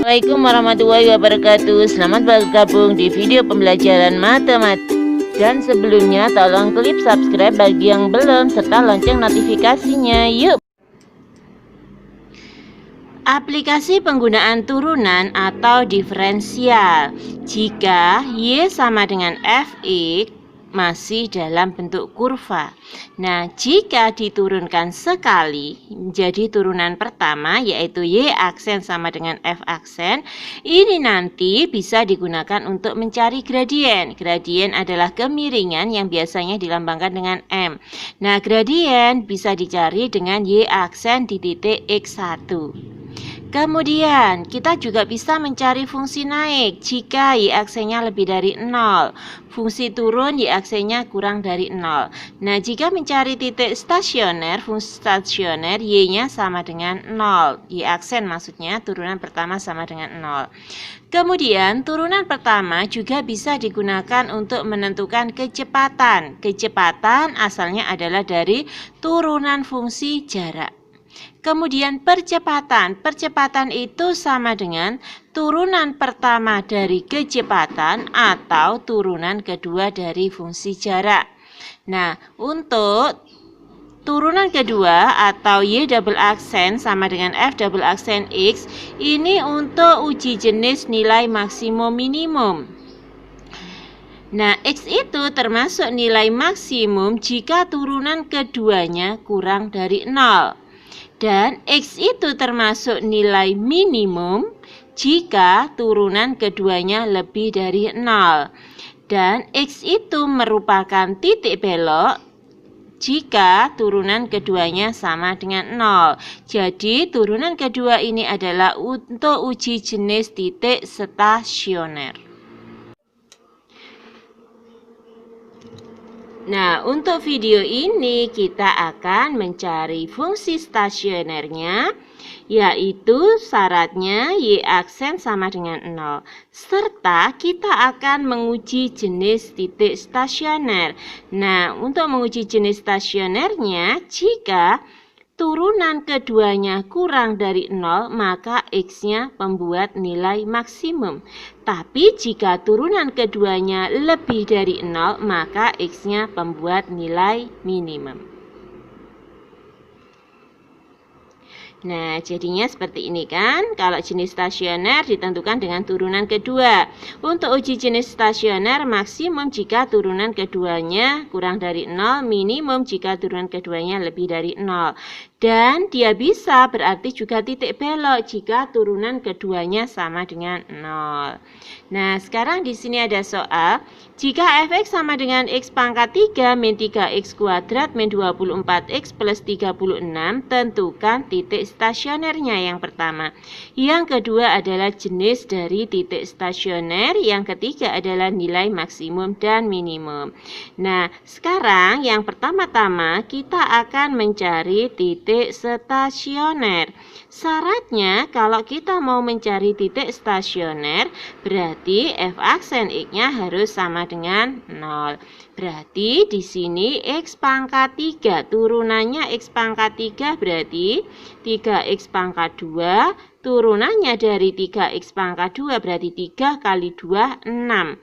Assalamualaikum warahmatullahi wabarakatuh. Selamat bergabung di video pembelajaran matematika. Dan sebelumnya tolong klik subscribe bagi yang belum serta lonceng notifikasinya. Yuk. Aplikasi penggunaan turunan atau diferensial. Jika Y sama dengan Fx masih dalam bentuk kurva. Nah, jika diturunkan sekali menjadi turunan pertama yaitu Y aksen sama dengan F aksen, ini nanti bisa digunakan untuk mencari gradien. Gradien adalah kemiringan yang biasanya dilambangkan dengan M. Nah, gradien bisa dicari dengan Y aksen di titik X1. Kemudian kita juga bisa mencari fungsi naik jika Y aksennya lebih dari 0. Fungsi turun Y aksennya kurang dari 0. Nah, jika mencari titik stasioner, fungsi stasioner Y-nya sama dengan 0. Y aksen maksudnya turunan pertama sama dengan 0. Kemudian turunan pertama juga bisa digunakan untuk menentukan kecepatan. Kecepatan asalnya adalah dari turunan fungsi jarak. Kemudian percepatan. Percepatan itu sama dengan turunan pertama dari kecepatan atau turunan kedua dari fungsi jarak. Nah, untuk turunan kedua atau Y double aksen sama dengan F double aksen X, ini untuk uji jenis nilai maksimum minimum. Nah, X itu termasuk nilai maksimum jika turunan keduanya kurang dari 0. Dan X itu termasuk nilai minimum jika turunan keduanya lebih dari 0. Dan X itu merupakan titik belok jika turunan keduanya sama dengan 0. Jadi turunan kedua ini adalah untuk uji jenis titik stasioner. Nah, untuk video ini kita akan mencari fungsi stasionernya, yaitu syaratnya Y aksen sama dengan 0. Serta kita akan menguji jenis titik stasioner. Nah, untuk menguji jenis stasionernya, jika turunan keduanya kurang dari 0, maka X-nya membuat nilai maksimum. Tapi jika turunan keduanya lebih dari 0, maka X-nya membuat nilai minimum. Nah, jadinya seperti ini kan. Kalau jenis stasioner ditentukan dengan turunan kedua. Untuk uji jenis stasioner maksimum jika turunan keduanya kurang dari 0, minimum jika turunan keduanya lebih dari 0. Dan dia bisa berarti juga titik belok jika turunan keduanya sama dengan 0. Nah, sekarang di sini ada soal. Jika Fx sama dengan X pangkat 3 min 3X kuadrat min 24X plus 36, tentukan titik stasionernya yang pertama. Yang kedua adalah jenis dari titik stasioner. Yang ketiga adalah nilai maksimum dan minimum. Nah, sekarang yang pertama-tama kita akan mencari titik stasioner. Syaratnya kalau kita mau mencari titik stasioner, berarti F aksen X-nya harus sama dengan 0. Berarti di sini X pangkat 3, turunannya X pangkat 3 berarti 3X pangkat 2, turunannya dari 3X pangkat 2 berarti 3 kali 2, 6.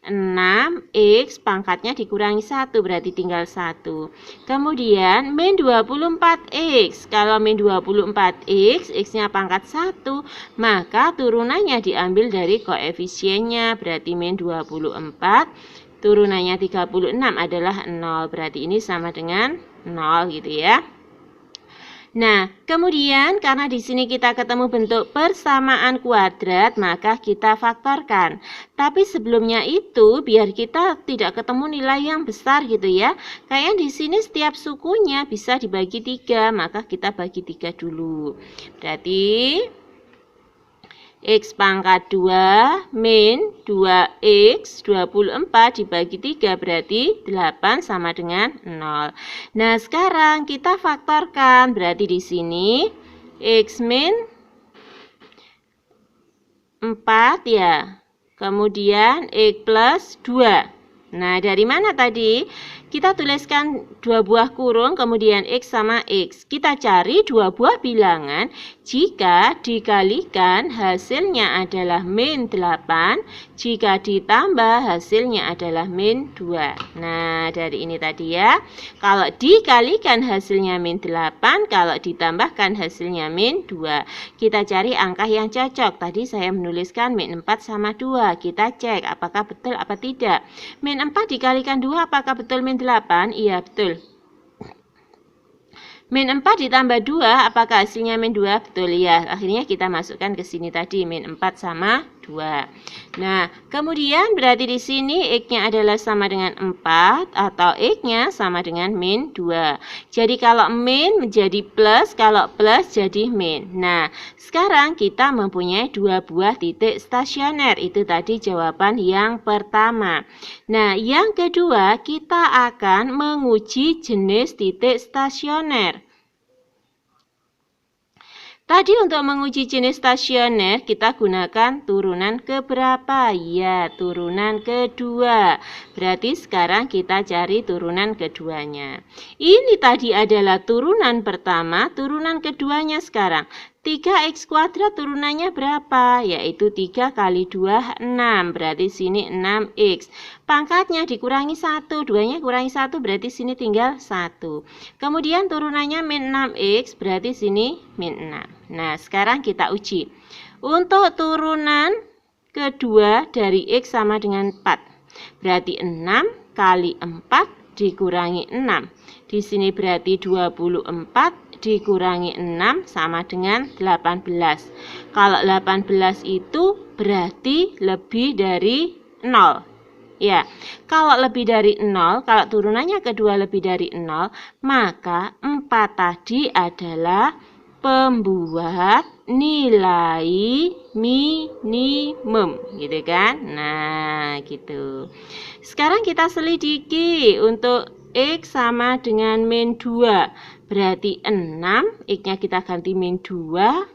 6X pangkatnya dikurangi 1 berarti tinggal 1. Kemudian min 24X. Kalau min 24X, X-nya pangkat 1, maka turunannya diambil dari koefisiennya berarti min 24. Turunannya 36 adalah 0. Berarti ini sama dengan 0 gitu ya. Nah, kemudian karena di sini kita ketemu bentuk persamaan kuadrat, maka kita faktorkan. Tapi sebelumnya itu biar kita tidak ketemu nilai yang besar gitu ya. Kayak di sini setiap sukunya bisa dibagi 3, maka kita bagi 3 dulu. Berarti X pangkat 2 min 2X 24 dibagi 3 berarti 8 sama dengan 0. Nah, sekarang kita faktorkan. Berarti di sini X min 4 ya. Kemudian X plus 2. Nah, dari mana tadi? Kita tuliskan dua buah kurung, kemudian X sama X. Kita cari dua buah bilangan jika dikalikan hasilnya adalah min 8, jika ditambah hasilnya adalah min 2. Nah, dari ini tadi ya. Kalau dikalikan hasilnya min 8, kalau ditambahkan hasilnya min 2. Kita cari angka yang cocok. Tadi saya menuliskan min 4 sama 2. Kita cek apakah betul apa tidak. Min 4 dikalikan 2, apakah betul min 8? Iya, betul. Min 4 ditambah 2, apakah hasilnya min 2? Betul ya. Akhirnya kita masukkan ke sini tadi, min 4 sama 2. Nah, kemudian berarti di sini X-nya adalah sama dengan 4 atau X-nya sama dengan min 2. Jadi kalau min menjadi plus, kalau plus jadi min. Nah, sekarang kita mempunyai dua buah titik stasioner. Itu tadi jawaban yang pertama. Nah, yang kedua kita akan menguji jenis titik stasioner. Tadi untuk menguji jenis stasioner kita gunakan turunan keberapa? Ya, turunan kedua. Berarti sekarang kita cari turunan keduanya. Ini tadi adalah turunan pertama, turunan keduanya sekarang. 3x kuadrat turunannya berapa? Yaitu 3 kali 2, 6. Berarti sini 6x. Pangkatnya dikurangi 1. 2-nya kurangi 1, berarti sini tinggal 1. Kemudian turunannya min 6x, berarti sini min 6. Nah, sekarang kita uji. Untuk turunan kedua dari x sama dengan 4. Berarti 6 kali 4 dikurangi 6. Di sini berarti 24 dikurangi 6 sama dengan 18. Kalau 18 itu berarti lebih dari 0. Ya, kalau lebih dari 0, kalau turunannya kedua lebih dari 0, maka 4 tadi adalah pembuat nilai minimum, gitu kan? Nah, gitu. Sekarang kita selidiki untuk X sama dengan min 2. Berarti 6, X-nya kita ganti min 2.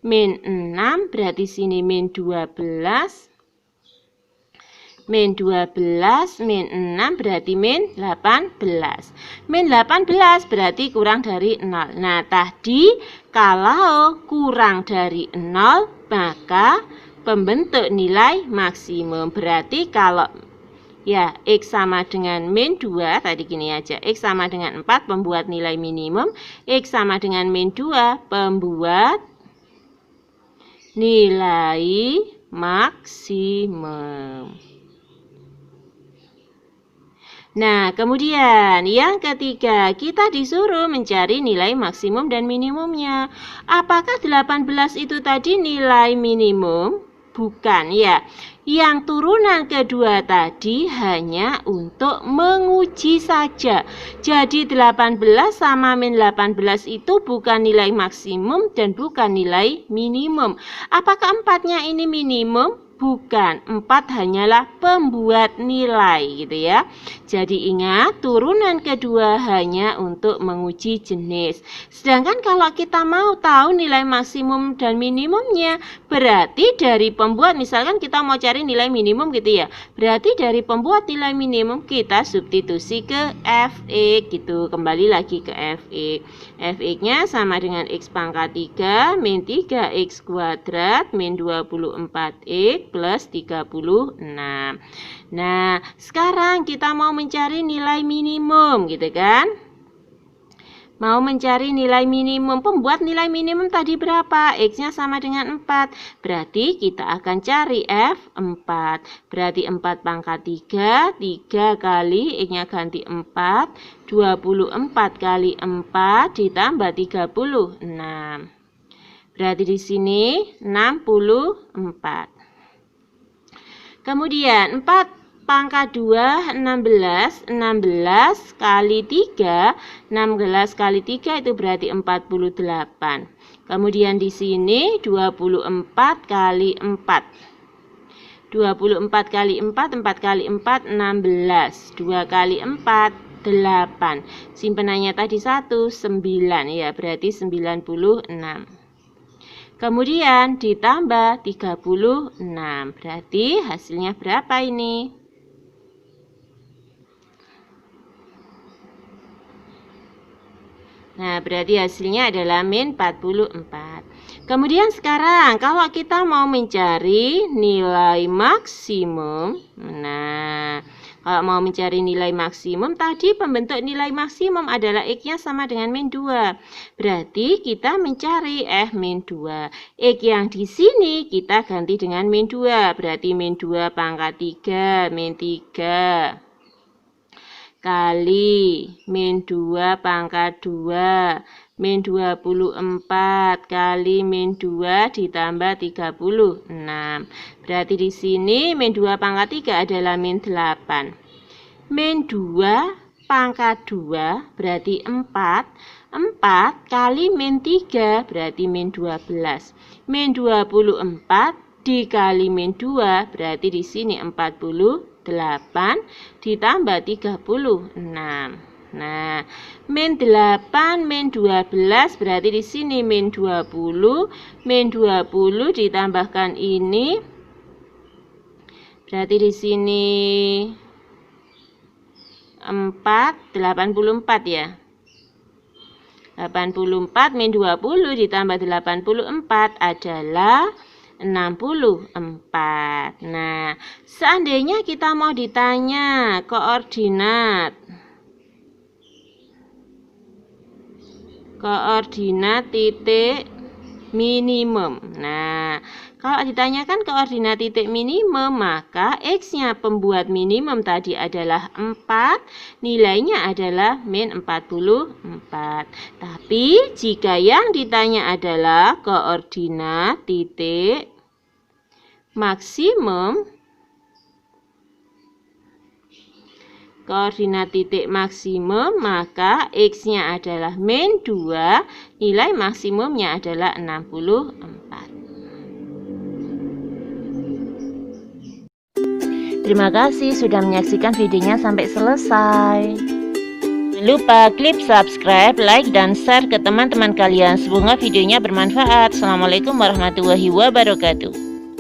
Min 6, berarti sini min 12. Min 12, min 6 berarti min 18. Min 18 berarti kurang dari 0. Nah, tadi kalau kurang dari 0, maka pembentuk nilai maksimum. Berarti kalau ya, X sama dengan min 2, tadi gini aja. X sama dengan 4, pembuat nilai minimum. X sama dengan min 2, pembuat nilai maksimum. Nah, kemudian yang ketiga, kita disuruh mencari nilai maksimum dan minimumnya. Apakah 18 itu tadi nilai minimum? Bukan ya. Yang turunan kedua tadi hanya untuk menguji saja. Jadi 18 sama min 18 itu bukan nilai maksimum dan bukan nilai minimum. Apakah 4-nya ini minimum? Bukan, 4 hanyalah pembuat nilai gitu ya. Jadi ingat, turunan kedua hanya untuk menguji jenis. Sedangkan kalau kita mau tahu nilai maksimum dan minimumnya, berarti dari pembuat, misalkan kita mau cari nilai minimum gitu ya. Berarti dari pembuat nilai minimum kita substitusi ke Fx gitu. Kembali lagi ke Fx. Fx-nya sama dengan X pangkat 3 min 3x kuadrat min 24x plus 36. Nah, sekarang kita mau mencari nilai minimum gitu kan? Mau mencari nilai minimum. Pembuat nilai minimum tadi berapa? X-nya sama dengan 4. Berarti kita akan cari F4. Berarti 4 pangkat 3. 3 kali X-nya ganti 4. 24 kali 4 ditambah 36. Berarti di sini 64. Kemudian 4 pangkat 2, 16. 16 kali 3, 16 kali 3 itu berarti 48. Kemudian di sini 24 kali 4. 24 kali 4, 4 kali 4, 16. 2 kali 4, 8. Simpenannya tadi 1, 9. Ya, berarti 96. Kemudian ditambah 36. Berarti hasilnya berapa ini? Nah, berarti hasilnya adalah min 44. Kemudian sekarang kalau kita mau mencari nilai maksimum, nah kalau mau mencari nilai maksimum, tadi pembentuk nilai maksimum adalah X-nya sama dengan min 2. Berarti kita mencari F min 2. X yang di sini kita ganti dengan min 2. Berarti min 2 pangkat 3, min 3. Kali min 2 pangkat 2. Min 24 kali min 2 ditambah 36. Berarti di sini min 2 pangkat 3 adalah min 8. Min 2 pangkat 2 berarti 4. 4 kali min 3 berarti min 12. Min 24 dikali min 2 berarti di sini 48 ditambah 36. Nah, min 8 min 12 berarti di sini min 20. Min 20 ditambahkan ini berarti di sini 84 ya. 84 min 20 ditambah 84 adalah 64. Nah, seandainya kita mau ditanya koordinat titik minimum. Nah, kalau ditanyakan koordinat titik minimum, maka X-nya pembuat minimum tadi adalah 4, nilainya adalah min 44. Tapi jika yang ditanya adalah koordinat titik maksimum, maka X-nya adalah min 2, nilai maksimumnya adalah 64. Terima kasih sudah menyaksikan videonya sampai selesai. Jangan lupa klik subscribe, like, dan share ke teman-teman kalian. Semoga videonya bermanfaat. Assalamualaikum warahmatullahi wabarakatuh.